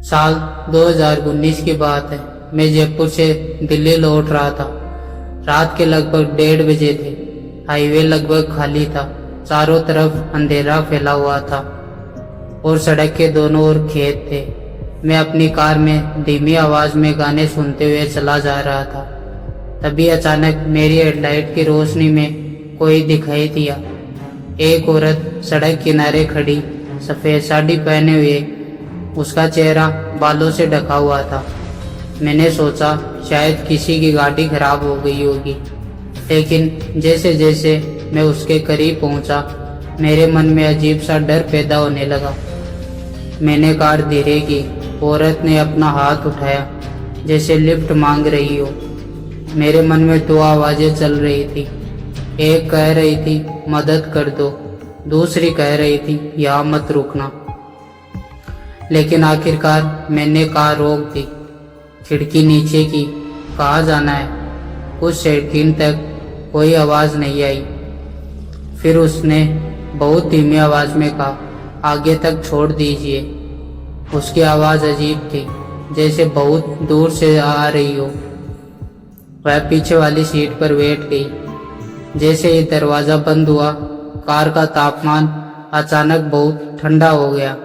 साल 2019 की बात है। मैं जयपुर से दिल्ली लौट रहा था। रात के लगभग 1:30 थे। हाईवे लगभग खाली था। चारों तरफ अंधेरा फैला हुआ था और सड़क के दोनों ओर खेत थे। मैं अपनी कार में धीमी आवाज में गाने सुनते हुए चला जा रहा था। तभी अचानक मेरी हेडलाइट की रोशनी में कोई दिखाई दिया। एक औरत सड़क किनारे खड़ी, सफेद साड़ी पहने हुए। उसका चेहरा बालों से ढका हुआ था। मैंने सोचा शायद किसी की गाड़ी खराब हो गई होगी, लेकिन जैसे जैसे मैं उसके करीब पहुंचा, मेरे मन में अजीब सा डर पैदा होने लगा। मैंने कार धीरे की। औरत ने अपना हाथ उठाया जैसे लिफ्ट मांग रही हो। मेरे मन में दो आवाजें चल रही थी। एक कह रही थी मदद कर दो, दूसरी कह रही थी यहाँ मत रुकना। लेकिन आखिरकार मैंने कार रोक दी। खिड़की नीचे की। कहाँ जाना है? कुछ सेकंड तक कोई आवाज नहीं आई। फिर उसने बहुत धीमी आवाज में कहा, आगे तक छोड़ दीजिए। उसकी आवाज अजीब थी, जैसे बहुत दूर से आ रही हो। वह पीछे वाली सीट पर बैठ गई। जैसे ही दरवाजा बंद हुआ, कार का तापमान अचानक बहुत ठंडा हो गया।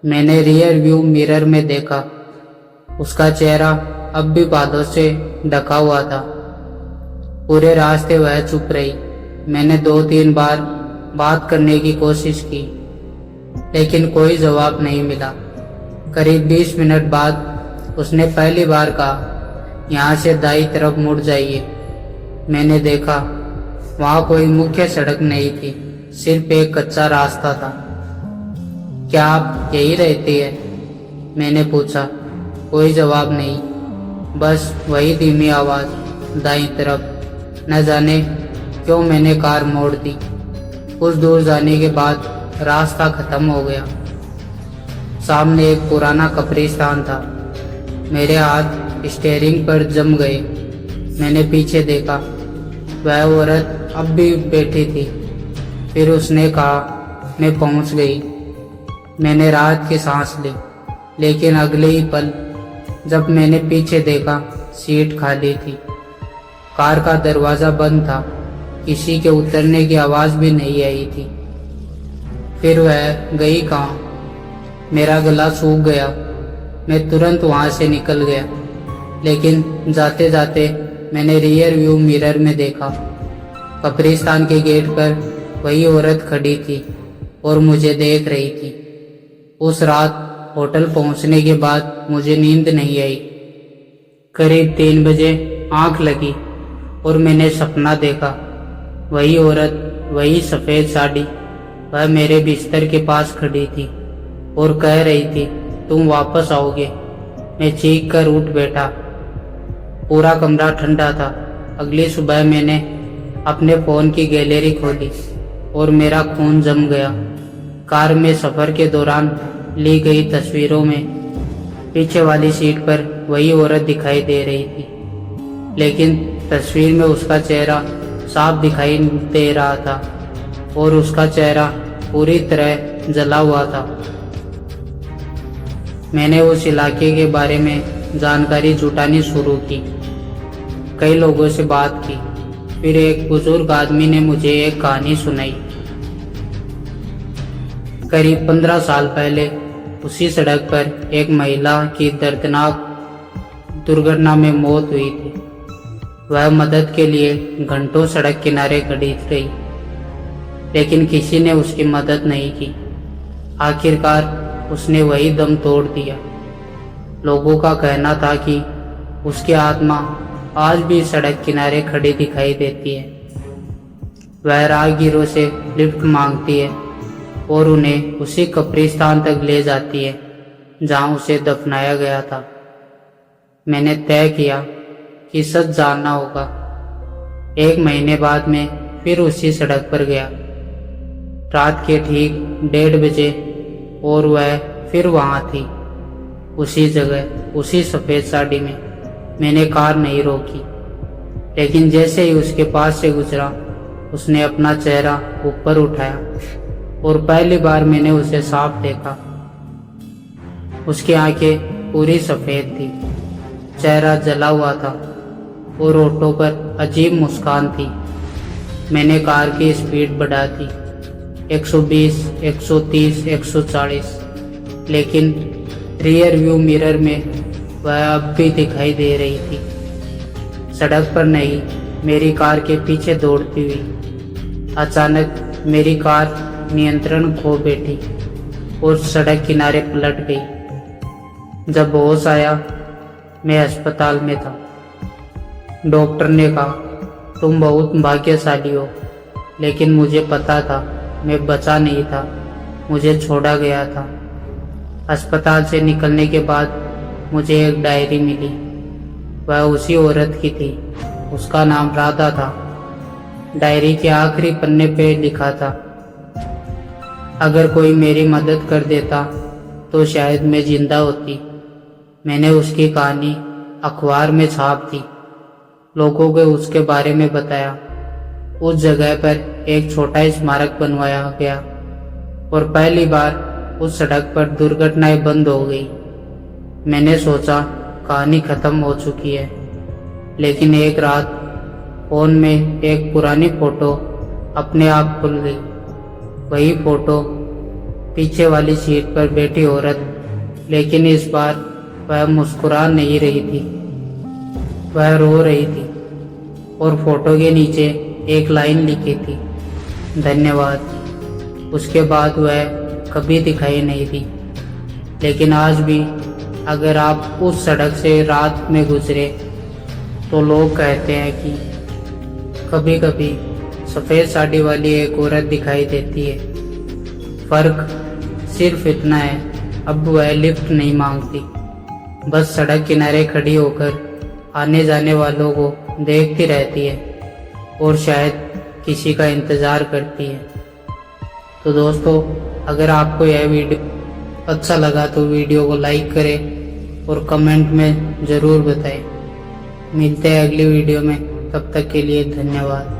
मैंने रियर व्यू मिरर में देखा। उसका चेहरा अब भी बालों से ढका हुआ था। पूरे रास्ते वह चुप रही। मैंने 2-3 बार बात करने की कोशिश की, लेकिन कोई जवाब नहीं मिला। करीब 20 मिनट बाद उसने पहली बार कहा, यहाँ से दाईं तरफ मुड़ जाइए। मैंने देखा वहाँ कोई मुख्य सड़क नहीं थी, सिर्फ एक कच्चा रास्ता था। क्या आप यही रहती है? मैंने पूछा। कोई जवाब नहीं, बस वही धीमी आवाज, दाईं तरफ। न जाने क्यों मैंने कार मोड़ दी। कुछ दूर जाने के बाद रास्ता खत्म हो गया। सामने एक पुराना कब्रिस्तान था। मेरे हाथ स्टीयरिंग पर जम गए। मैंने पीछे देखा, वह औरत अब भी बैठी थी। फिर उसने कहा, मैं पहुंच गई। मैंने राहत की सांस ली, लेकिन अगले ही पल जब मैंने पीछे देखा, सीट खाली थी। कार का दरवाजा बंद था। किसी के उतरने की आवाज भी नहीं आई थी। फिर वह गई कहाँ? मेरा गला सूख गया। मैं तुरंत वहां से निकल गया, लेकिन जाते जाते मैंने रियर व्यू मिरर में देखा। कब्रिस्तान के गेट पर वही औरत खड़ी थी और मुझे देख रही थी। उस रात होटल पहुंचने के बाद मुझे नींद नहीं आई। करीब 3 बजे आंख लगी और मैंने सपना देखा। वही औरत, वही सफेद साड़ी, वह मेरे बिस्तर के पास खड़ी थी और कह रही थी, तुम वापस आओगे। मैं चीख कर उठ बैठा। पूरा कमरा ठंडा था। अगली सुबह मैंने अपने फोन की गैलरी खोली और मेरा खून जम गया। कार में सफर के दौरान ली गई तस्वीरों में पीछे वाली सीट पर वही औरत दिखाई दे रही थी, लेकिन तस्वीर में उसका चेहरा साफ दिखाई दे रहा था और उसका चेहरा पूरी तरह जला हुआ था। मैंने उस इलाके के बारे में जानकारी जुटानी शुरू की। कई लोगों से बात की। फिर एक बुजुर्ग आदमी ने मुझे एक कहानी सुनाई। करीब 15 साल पहले उसी सड़क पर एक महिला की दर्दनाक दुर्घटना में मौत हुई थी। वह मदद के लिए घंटों सड़क किनारे खड़ी रही, लेकिन किसी ने उसकी मदद नहीं की। आखिरकार उसने वही दम तोड़ दिया। लोगों का कहना था कि उसकी आत्मा आज भी सड़क किनारे खड़ी दिखाई देती है। वह राहगीरों से लिफ्ट मांगती है और उन्हें उसी कब्रिस्तान तक ले जाती है जहां उसे दफनाया गया था। मैंने तय किया कि सच जानना होगा। 1 महीने बाद मैं फिर उसी सड़क पर गया, रात के ठीक 1:30 बजे, और वह फिर वहां थी, उसी जगह, उसी सफेद साड़ी में। मैंने कार नहीं रोकी, लेकिन जैसे ही उसके पास से गुजरा, उसने अपना चेहरा ऊपर उठाया और पहली बार मैंने उसे साफ देखा। उसकी आंखें पूरी सफ़ेद थी, चेहरा जला हुआ था और होठों पर अजीब मुस्कान थी। मैंने कार की स्पीड बढ़ा दी, 120, 130, 140, लेकिन रियर व्यू मिरर में वह अब भी दिखाई दे रही थी। सड़क पर नहीं, मेरी कार के पीछे दौड़ती हुई। अचानक मेरी कार नियंत्रण खो बैठी और सड़क किनारे पलट गई। जब होश आया, मैं अस्पताल में था। डॉक्टर ने कहा, तुम बहुत भाग्यशाली हो, लेकिन मुझे पता था मैं बचा नहीं था, मुझे छोड़ा गया था। अस्पताल से निकलने के बाद मुझे एक डायरी मिली। वह उसी औरत की थी, उसका नाम राधा था। डायरी के आखिरी पन्ने पे लिखा था, अगर कोई मेरी मदद कर देता तो शायद मैं जिंदा होती। मैंने उसकी कहानी अखबार में छाप दी, लोगों को उसके बारे में बताया। उस जगह पर एक छोटा स्मारक बनवाया गया और पहली बार उस सड़क पर दुर्घटनाएं बंद हो गई। मैंने सोचा कहानी खत्म हो चुकी है, लेकिन एक रात फोन में एक पुरानी फोटो अपने आप खुल गई। वही फोटो, पीछे वाली सीट पर बैठी औरत, लेकिन इस बार वह मुस्कुरा नहीं रही थी, वह रो रही थी और फोटो के नीचे एक लाइन लिखी थी, धन्यवाद। उसके बाद वह कभी दिखाई नहीं दी। लेकिन आज भी अगर आप उस सड़क से रात में गुजरे तो लोग कहते हैं कि कभी कभी सफ़ेद साड़ी वाली एक औरत दिखाई देती है। फर्क सिर्फ इतना है, अब वह लिफ्ट नहीं मांगती, बस सड़क किनारे खड़ी होकर आने जाने वालों को देखती रहती है और शायद किसी का इंतज़ार करती है। तो दोस्तों, अगर आपको यह वीडियो अच्छा लगा तो वीडियो को लाइक करें और कमेंट में ज़रूर बताएं। मिलते हैं अगली वीडियो में, तब तक के लिए धन्यवाद।